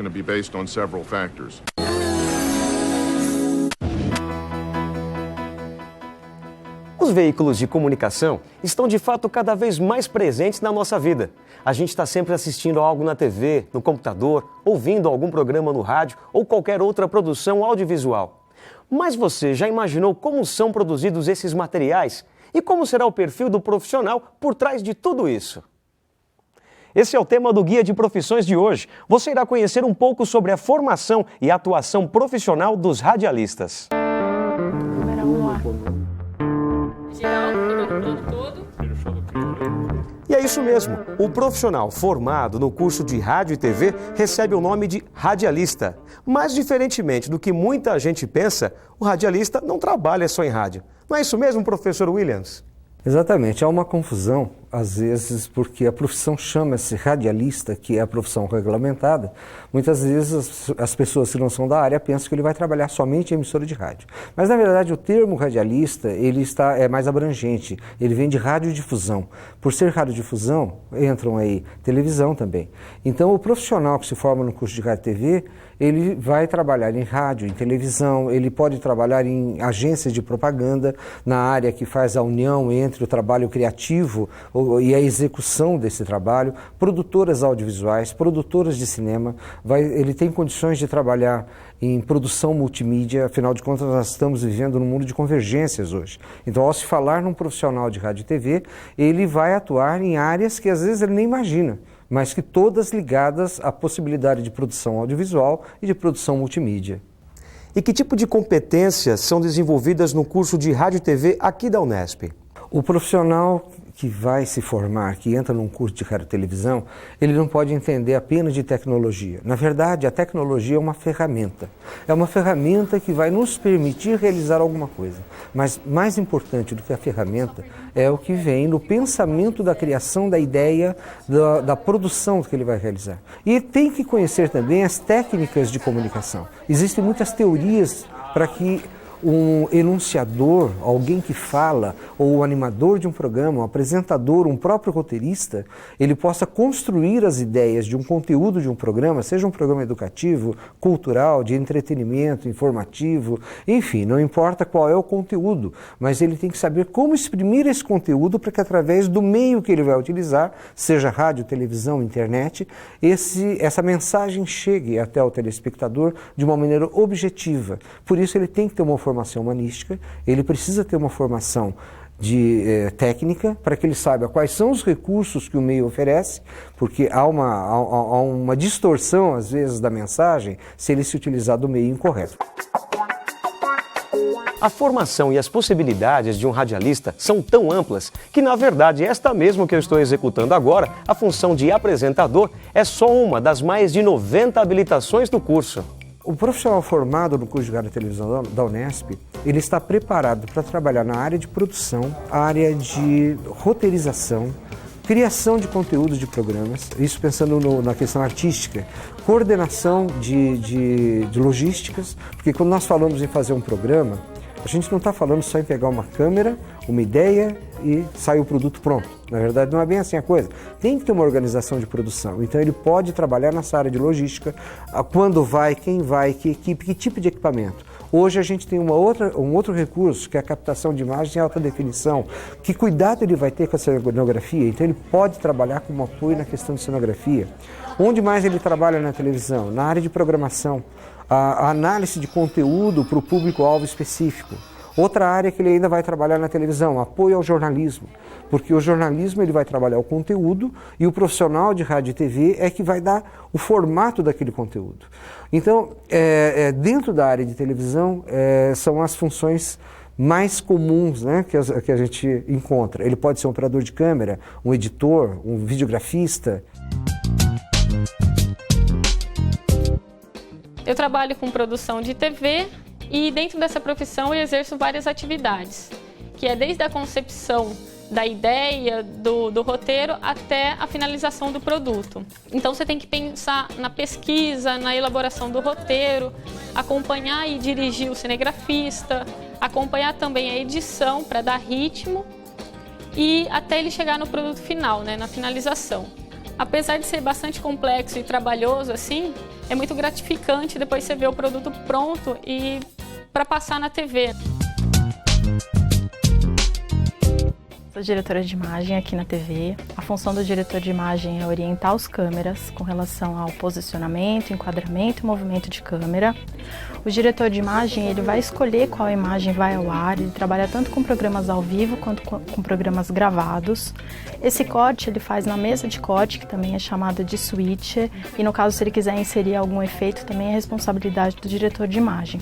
going to be based on several factors. Os veículos de comunicação estão de fato cada vez mais presentes na nossa vida. A gente está sempre assistindo algo na TV, no computador, ouvindo algum programa no rádio ou qualquer outra produção audiovisual. Mas você já imaginou como são produzidos esses materiais? E como será o perfil do profissional por trás de tudo isso? Esse é o tema do Guia de Profissões de hoje. Você irá conhecer um pouco sobre a formação e atuação profissional dos radialistas. E é isso mesmo, o profissional formado no curso de rádio e TV recebe o nome de radialista. Mas, diferentemente do que muita gente pensa, o radialista não trabalha só em rádio. Não é isso mesmo, professor Williams? Exatamente, há uma confusão, às vezes, porque a profissão chama-se radialista, que é a profissão regulamentada. Muitas vezes as pessoas que não são da área pensam que ele vai trabalhar somente em emissora de rádio. Mas, na verdade, o termo radialista é mais abrangente, ele vem de radiodifusão. Por ser radiodifusão, entram aí televisão também. Então, o profissional que se forma no curso de rádio e TV, ele vai trabalhar em rádio, em televisão, ele pode trabalhar em agências de propaganda, na área que faz a união entre o trabalho criativo e a execução desse trabalho, produtoras audiovisuais, produtoras de cinema, ele tem condições de trabalhar em produção multimídia, afinal de contas nós estamos vivendo num mundo de convergências hoje. Então, ao se falar num profissional de rádio e TV, ele vai atuar em áreas que às vezes ele nem imagina, mas que todas ligadas à possibilidade de produção audiovisual e de produção multimídia. E que tipo de competências são desenvolvidas no curso de rádio e TV aqui da Unesp? O profissional que vai se formar, que entra num curso de rádio e televisão, ele não pode entender apenas de tecnologia. Na verdade, a tecnologia é uma ferramenta. É uma ferramenta que vai nos permitir realizar alguma coisa. Mas mais importante do que a ferramenta é o que vem no pensamento da criação da ideia, da produção que ele vai realizar. E tem que conhecer também as técnicas de comunicação. Existem muitas teorias para que um enunciador, alguém que fala, ou o animador de um programa, um apresentador, um próprio roteirista, ele possa construir as ideias de um conteúdo de um programa, seja um programa educativo, cultural, de entretenimento, informativo, enfim, não importa qual é o conteúdo, mas ele tem que saber como exprimir esse conteúdo para que através do meio que ele vai utilizar, seja rádio, televisão, internet, essa mensagem chegue até o telespectador de uma maneira objetiva. Por isso ele tem que ter uma formação humanística, ele precisa ter uma formação técnica para que ele saiba quais são os recursos que o meio oferece, porque há uma distorção, às vezes, da mensagem se ele se utilizar do meio incorreto. A formação e as possibilidades de um radialista são tão amplas que, na verdade, esta mesmo que eu estou executando agora, a função de apresentador, é só uma das mais de 90 habilitações do curso. O profissional formado no curso de rádio e televisão da Unesp, ele está preparado para trabalhar na área de produção, área de roteirização, criação de conteúdos de programas, isso pensando na questão artística, coordenação de logísticas, porque quando nós falamos em fazer um programa, a gente não está falando só em pegar uma câmera, uma ideia e sair o produto pronto. Na verdade, não é bem assim a coisa. Tem que ter uma organização de produção. Então, ele pode trabalhar nessa área de logística, quando vai, quem vai, que equipe, que tipo de equipamento. Hoje a gente tem um outro recurso, que é a captação de imagens em alta definição. Que cuidado ele vai ter com a cenografia? Então, ele pode trabalhar como apoio na questão de cenografia. Onde mais ele trabalha na televisão? Na área de programação. A análise de conteúdo para o público-alvo específico. Outra área que ele ainda vai trabalhar na televisão, apoio ao jornalismo, porque o jornalismo ele vai trabalhar o conteúdo e o profissional de rádio e TV é que vai dar o formato daquele conteúdo. Então, dentro da área de televisão, são as funções mais comuns, né, que a gente encontra. Ele pode ser um operador de câmera, um editor, um videografista. Eu trabalho com produção de TV e dentro dessa profissão eu exerço várias atividades, que é desde a concepção da ideia, do roteiro, até a finalização do produto. Então você tem que pensar na pesquisa, na elaboração do roteiro, acompanhar e dirigir o cinegrafista, acompanhar também a edição para dar ritmo e até ele chegar no produto final, né, na finalização. Apesar de ser bastante complexo e trabalhoso assim, é muito gratificante depois você ver o produto pronto e para passar na TV. Sou diretora de imagem aqui na TV. A função do diretor de imagem é orientar os câmeras com relação ao posicionamento, enquadramento e movimento de câmera. O diretor de imagem ele vai escolher qual imagem vai ao ar, ele trabalha tanto com programas ao vivo quanto com programas gravados. Esse corte ele faz na mesa de corte, que também é chamada de switcher, e no caso se ele quiser inserir algum efeito também é responsabilidade do diretor de imagem.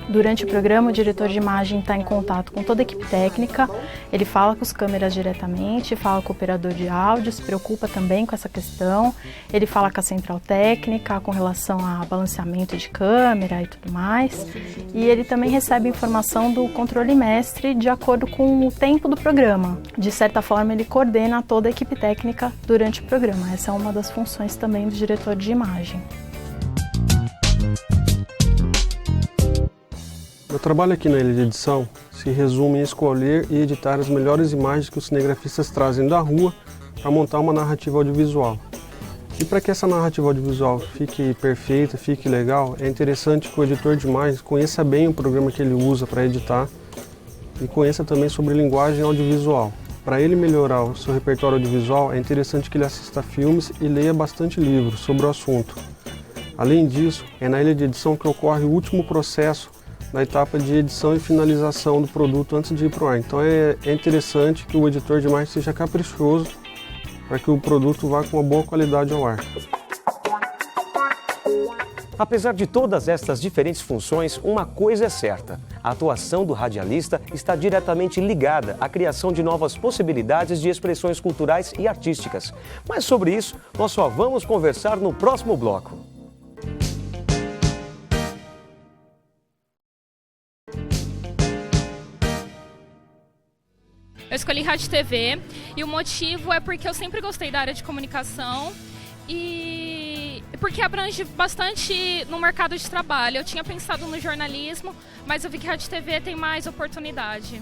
Durante o programa, o diretor de imagem está em contato com toda a equipe técnica, ele fala com os câmeras diretamente, fala com o operador de áudio, se preocupa também com essa questão, ele fala com a central técnica com relação a balanceamento de câmera e tudo mais, e ele também recebe informação do controle mestre de acordo com o tempo do programa. De certa forma, ele coordena toda a equipe técnica durante o programa. Essa é uma das funções também do diretor de imagem. Meu trabalho aqui na ilha de edição se resume em escolher e editar as melhores imagens que os cinegrafistas trazem da rua para montar uma narrativa audiovisual. E para que essa narrativa audiovisual fique perfeita, fique legal, é interessante que o editor de imagens conheça bem o programa que ele usa para editar e conheça também sobre linguagem audiovisual. Para ele melhorar o seu repertório audiovisual, é interessante que ele assista filmes e leia bastante livros sobre o assunto. Além disso, é na ilha de edição que ocorre o último processo na etapa de edição e finalização do produto antes de ir para o ar. Então é interessante que o editor de imagem seja caprichoso para que o produto vá com uma boa qualidade ao ar. Apesar de todas estas diferentes funções, uma coisa é certa: a atuação do radialista está diretamente ligada à criação de novas possibilidades de expressões culturais e artísticas. Mas sobre isso, nós só vamos conversar no próximo bloco. Eu escolhi Rádio e TV e o motivo é porque eu sempre gostei da área de comunicação e porque abrange bastante no mercado de trabalho. Eu tinha pensado no jornalismo, mas eu vi que Rádio e TV tem mais oportunidade.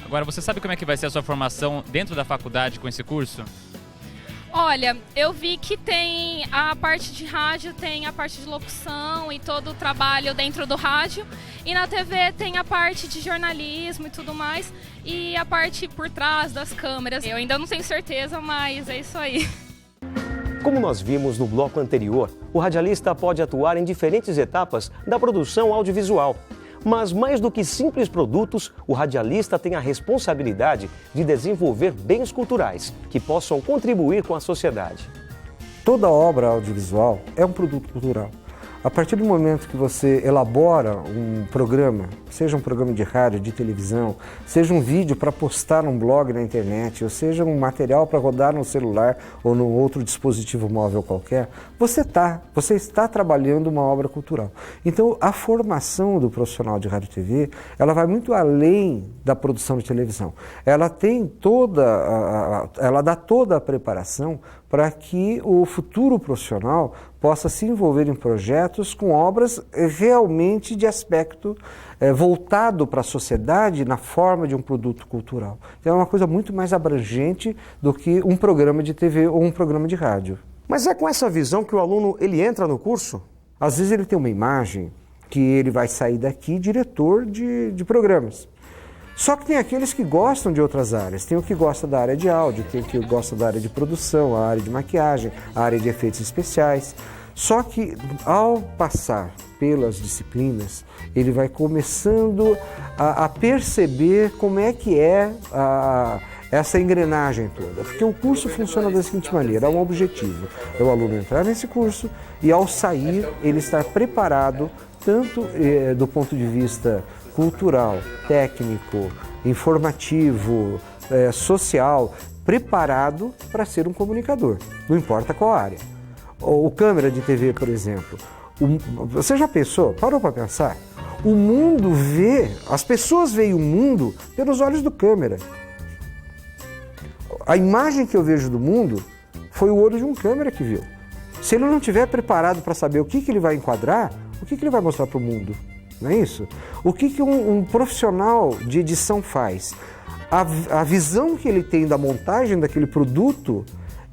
Agora, você sabe como é que vai ser a sua formação dentro da faculdade com esse curso? Olha, eu vi que tem a parte de rádio, tem a parte de locução e todo o trabalho dentro do rádio. E na TV tem a parte de jornalismo e tudo mais. E a parte por trás das câmeras. Eu ainda não tenho certeza, mas é isso aí. Como nós vimos no bloco anterior, o radialista pode atuar em diferentes etapas da produção audiovisual. Mas mais do que simples produtos, o radialista tem a responsabilidade de desenvolver bens culturais que possam contribuir com a sociedade. Toda obra audiovisual é um produto cultural. A partir do momento que você elabora um programa, seja um programa de rádio, de televisão, seja um vídeo para postar num blog na internet, ou seja um material para rodar no celular ou num outro dispositivo móvel qualquer, você está trabalhando uma obra cultural. Então, a formação do profissional de rádio e TV, ela vai muito além da produção de televisão. Ela dá toda a preparação para que o futuro profissional possa se envolver em projetos com obras realmente de aspecto voltado para a sociedade na forma de um produto cultural. Então é uma coisa muito mais abrangente do que um programa de TV ou um programa de rádio. Mas é com essa visão que o aluno ele entra no curso? Às vezes ele tem uma imagem que ele vai sair daqui diretor de programas. Só que tem aqueles que gostam de outras áreas. Tem o que gosta da área de áudio, tem o que gosta da área de produção, a área de maquiagem, a área de efeitos especiais. Só que ao passar pelas disciplinas, ele vai começando a perceber como é que é essa engrenagem toda. Porque o curso funciona da seguinte maneira: há um objetivo, é o aluno entrar nesse curso e ao sair ele estar preparado tanto do ponto de vista cultural, técnico, informativo, social, preparado para ser um comunicador, não importa qual área. O câmera de TV, por exemplo, você já pensou, parou para pensar? O mundo as pessoas veem o mundo pelos olhos do câmera. A imagem que eu vejo do mundo foi o olho de um câmera que viu. Se ele não estiver preparado para saber o que ele vai enquadrar, o que ele vai mostrar para o mundo? Não é isso? O que um profissional de edição faz? A visão que ele tem da montagem daquele produto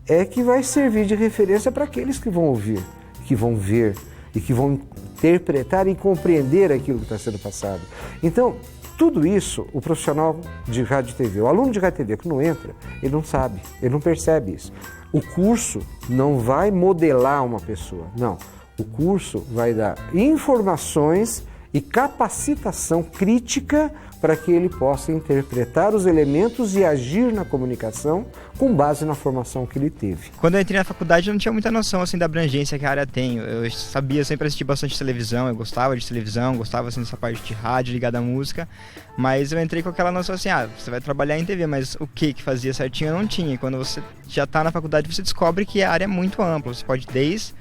é que vai servir de referência para aqueles que vão ouvir, que vão ver e que vão interpretar e compreender aquilo que está sendo passado. Então, tudo isso, o profissional de rádio e TV, o aluno de rádio e TV que não entra, ele não sabe, ele não percebe isso. O curso não vai modelar uma pessoa, não. O curso vai dar informações e capacitação crítica para que ele possa interpretar os elementos e agir na comunicação com base na formação que ele teve. Quando eu entrei na faculdade eu não tinha muita noção assim da abrangência que a área tem. Eu sabia, sempre assisti bastante televisão, eu gostava de televisão, gostava assim dessa parte de rádio ligada à música, mas eu entrei com aquela noção assim, você vai trabalhar em TV, mas o que fazia certinho eu não tinha. E quando você já está na faculdade você descobre que a área é muito ampla, você pode desde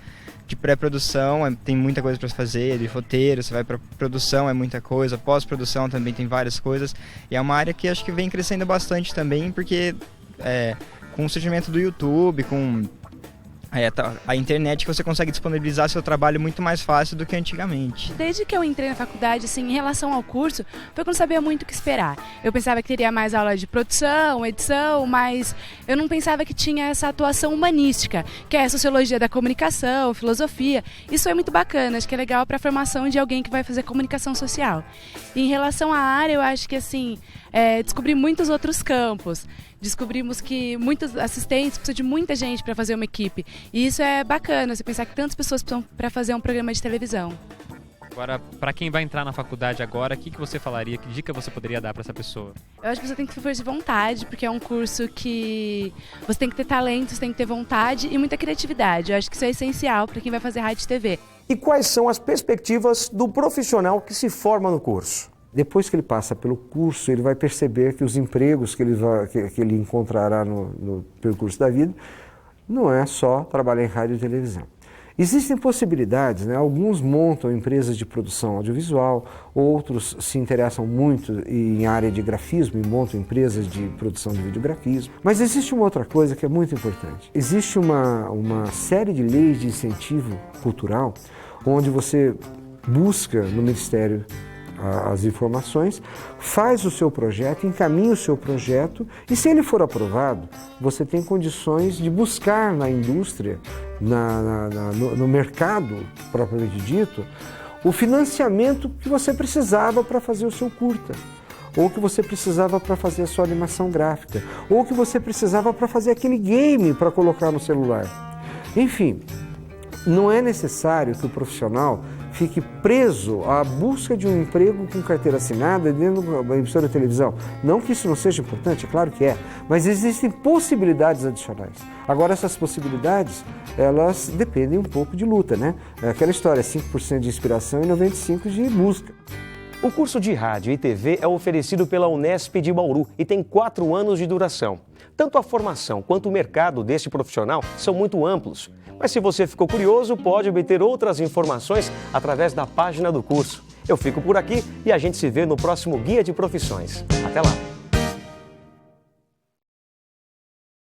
de pré-produção, tem muita coisa para fazer, de roteiro, você vai para produção, é muita coisa, pós-produção também tem várias coisas, e é uma área que acho que vem crescendo bastante também, porque com o surgimento do YouTube, com a internet, que você consegue disponibilizar seu trabalho muito mais fácil do que antigamente. Desde que eu entrei na faculdade, assim, em relação ao curso, foi que eu não sabia muito o que esperar. Eu pensava que teria mais aula de produção, edição, mas eu não pensava que tinha essa atuação humanística, que é a sociologia da comunicação, filosofia. Isso é muito bacana, acho que é legal para a formação de alguém que vai fazer comunicação social. E em relação à área, eu acho que, assim, descobri muitos outros campos. Descobrimos que muitos assistentes precisam de muita gente para fazer uma equipe. E isso é bacana, você pensar que tantas pessoas precisam para fazer um programa de televisão. Agora, para quem vai entrar na faculdade agora, o que você falaria, que dica você poderia dar para essa pessoa? Eu acho que você tem que ter força de vontade, porque é um curso que você tem que ter talento, você tem que ter vontade e muita criatividade. Eu acho que isso é essencial para quem vai fazer rádio e TV. E quais são as perspectivas do profissional que se forma no curso? Depois que ele passa pelo curso, ele vai perceber que os empregos que ele encontrará no percurso da vida não é só trabalhar em rádio e televisão. Existem possibilidades, né? Alguns montam empresas de produção audiovisual, outros se interessam muito em área de grafismo e montam empresas de produção de videografismo. Mas existe uma outra coisa que é muito importante. Existe uma série de leis de incentivo cultural onde você busca no Ministério as informações, faz o seu projeto, encaminha o seu projeto e, se ele for aprovado, você tem condições de buscar na indústria, no mercado propriamente dito, o financiamento que você precisava para fazer o seu curta, ou que você precisava para fazer a sua animação gráfica, ou que você precisava para fazer aquele game para colocar no celular. Enfim, não é necessário que o profissional fique preso à busca de um emprego com carteira assinada dentro de uma emissora de televisão. Não que isso não seja importante, é claro que é, mas existem possibilidades adicionais. Agora, essas possibilidades, elas dependem um pouco de luta, né? É aquela história, 5% de inspiração e 95% de música. O curso de rádio e TV é oferecido pela Unesp de Bauru e tem 4 anos de duração. Tanto a formação quanto o mercado deste profissional são muito amplos. Mas se você ficou curioso, pode obter outras informações através da página do curso. Eu fico por aqui e a gente se vê no próximo Guia de Profissões. Até lá!